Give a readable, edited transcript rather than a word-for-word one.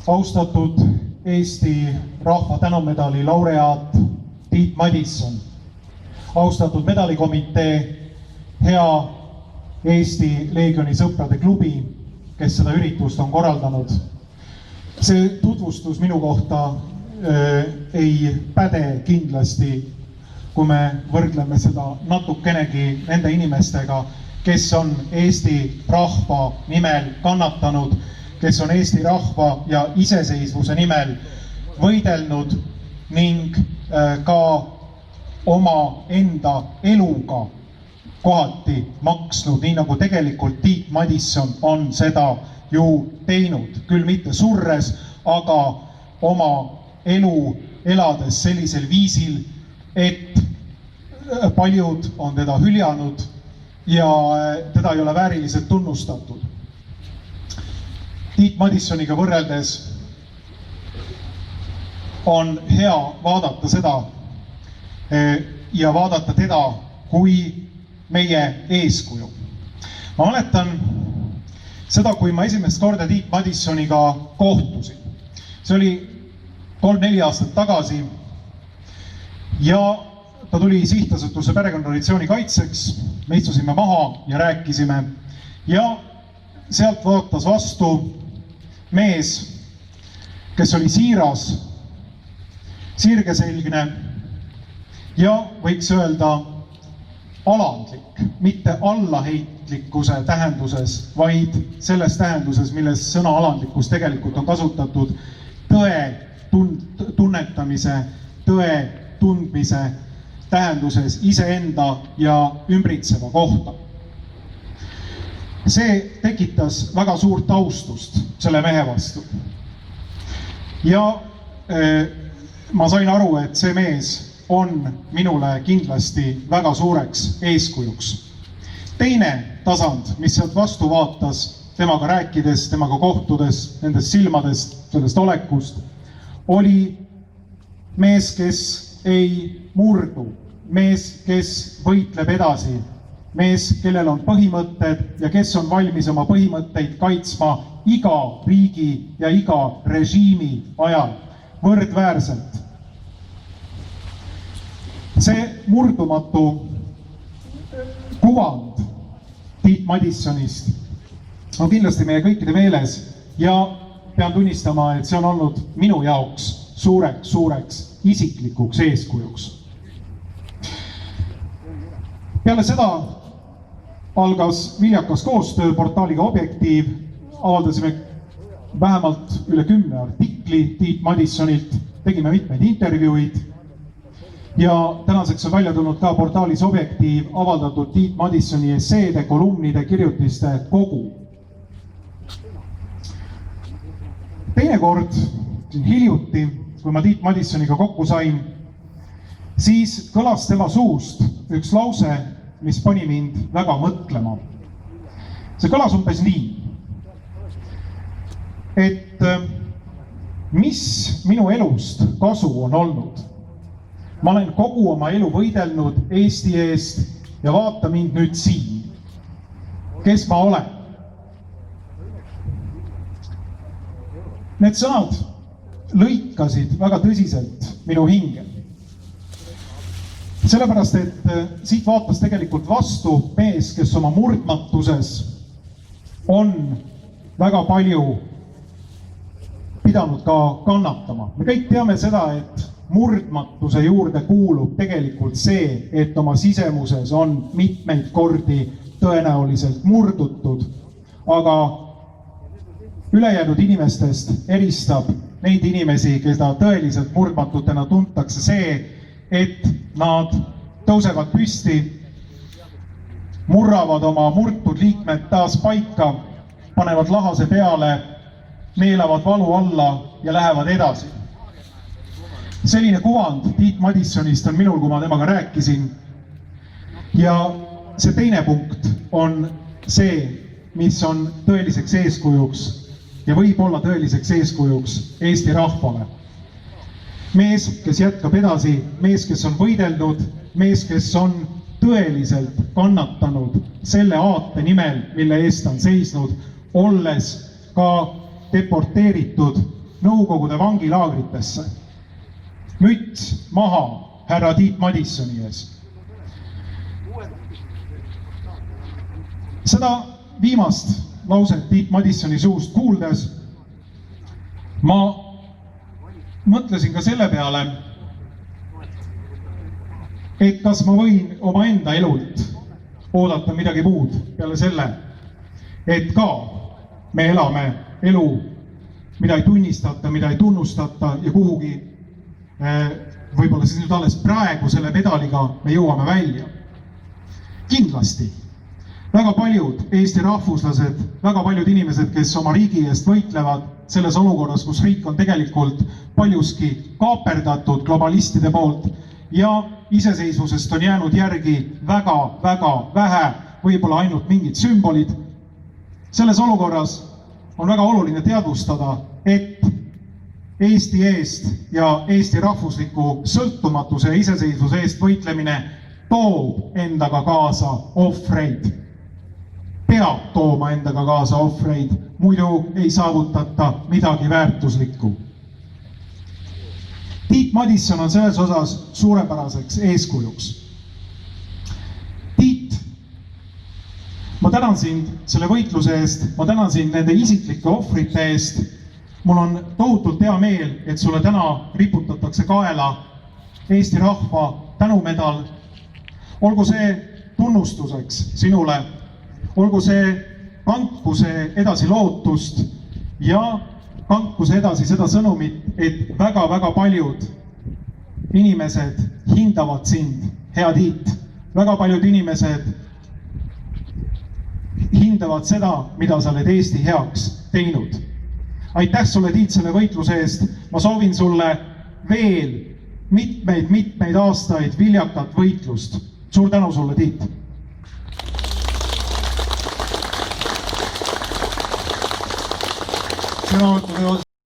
austatud Eesti Rahva Tänumedali laureaat Tiit Madisson, austatud medalikomitee, hea Eesti Leegioni sõprade klubi, kes seda üritust on korraldanud. See tutvustus minu kohta ei päde kindlasti, kui me võrdleme seda natukenegi nende inimestega, kes on Eesti rahva nimel kannatanud, kes on Eesti rahva ja iseseisvuse nimel võidelnud ning ka oma enda eluga kohati maksnud, nii nagu tegelikult Tiit Madisson on seda ju teinud, küll mitte surres, aga oma elu elades sellisel viisil, et paljud on teda hüljanud ja teda ei ole vääriliselt tunnustatud. Tiit Madissoniga võrreldes on hea vaadata seda ja vaadata teda kui meie eeskuju. Ma mäletan seda, kui ma esimest korda Tiit Madissoniga kohtusin. See oli 3-4 aastat tagasi ja ta tuli sihtasutuse perekonnatraditsiooni kaitseks. Me istusime maha ja rääkisime ja sealt vaatas vastu mees, kes oli siiras, sirgeselgne ja võiks öelda alandlik, mitte allaheitlikkuse tähenduses, vaid selles tähenduses, milles sõna alandlikkus tegelikult on kasutatud tõe tunnetamise, tõe tundmise tähenduses iseenda ja ümbritseva kohta. See tekitas väga suurt austust selle mehe vastu. Ja ma sain aru, et see mees on minule kindlasti väga suureks eeskujuks. Teine tasand, mis sealt vastu vaatas, temaga rääkides, temaga kohtudes, nendest silmadest, sellest olekust, oli mees, kes ei murdu, mees, kes võitleb edasi, mees, kellel on põhimõtted ja kes on valmis oma põhimõtteid kaitsma iga riigi ja iga režiimi ajal võrdväärselt. See murdumatu kuvand Tiit Madissonist on kindlasti meie kõikide meeles ja pean tunnistama, et see on olnud minu jaoks suureks isiklikuks eeskujuks. Peale seda algas viljakas koostöö portaaliga Objektiiv, avaldasime vähemalt üle 10 artikli Tiit Madissonilt, tegime mitmeid intervjuuid ja tänaseks on välja tulnud ka portaalis Objektiiv avaldatud Tiit Madissoni esseede, kolumnide, kirjutiste kogu. Teinekord, hiljuti, kui ma Tiit Madissoniga kokku sain, siis kõlas tema suust üks lause, mis pani mind väga mõtlema. See kõlas umbes nii, et mis minu elust kasu on olnud. Ma olen kogu oma elu võidelnud Eesti eest ja vaata mind nüüd siin. Kes ma olen? Need sõnad lõikasid väga tõsiselt minu hinge. Sellepärast, et siit vaatas tegelikult vastu mees, kes oma murdmatuses on väga palju pidanud ka kannatama. Me kõik teame seda, et murdmatuse juurde kuulub tegelikult see, et oma sisemuses on mitmeid kordi tõenäoliselt murdutud, aga ülejäänud inimestest eristab neid inimesi, keda tõeliselt murdmatutena tuntakse see, et nad tõusevad püsti, murravad oma murtud liikmed taas paika, panevad lahase peale, neelavad valu alla ja lähevad edasi. Selline kuvand Tiit Madissonist on minul, kui ma temaga rääkisin. Ja see teine punkt on see, mis on tõeliseks eeskujuks ja võib olla tõeliseks eeskujuks Eesti rahvale. Mees, kes jätkab edasi, mees, kes on võidelnud, mees, kes on tõeliselt kannatanud selle aate nimel, mille eest on seisnud, olles ka deporteeritud Nõukogude vangilaagritesse. Müts maha härra Tiit Madissoni ees. Seda viimast lauset Tiit Madissoni suust kuuldes ma mõtlesin ka selle peale, et kas ma võin oma enda elult oodata midagi muud peale selle, et ka me elame elu, mida ei tunnistata, mida ei tunnustata ja kuhugi võib-olla siis nüüd alles praegu selle medaliga me jõuame välja. Kindlasti väga paljud Eesti rahvuslased, väga paljud inimesed, kes oma riigi eest võitlevad selles olukorras, kus riik on tegelikult paljuski kaaperdatud globalistide poolt ja iseseisvusest on jäänud järgi väga vähe, võib-olla ainult mingid sümbolid. Selles olukorras on väga oluline teadvustada, et Eesti eest ja Eesti rahvusliku sõltumatuse ja iseseisvuse eest võitlemine toob endaga kaasa ohvreid. Peab tooma endaga kaasa ohvreid, muidu ei saavutata midagi väärtuslikku. Tiit Madisson on selles osas suurepäraseks eeskujuks. Tiit, ma tänan sind selle võitluse eest, ma tänan sind nende isiklike ohvrite eest. Mul on tohutult hea meel, et sulle täna riputatakse kaela Eesti rahva tänumedal. Olgu see tunnustuseks sinule, olgu see kandku see edasi lootust ja kandku see edasi seda sõnumit, et väga paljud inimesed hindavad sind, hea Tiit. Väga paljud inimesed hindavad seda, mida sa oled Eesti heaks teinud. Aitäh sulle, Tiit, selle võitluse eest. Ma soovin sulle veel mitmeid aastaid viljakat võitlust. Suur tänu sulle, Tiit.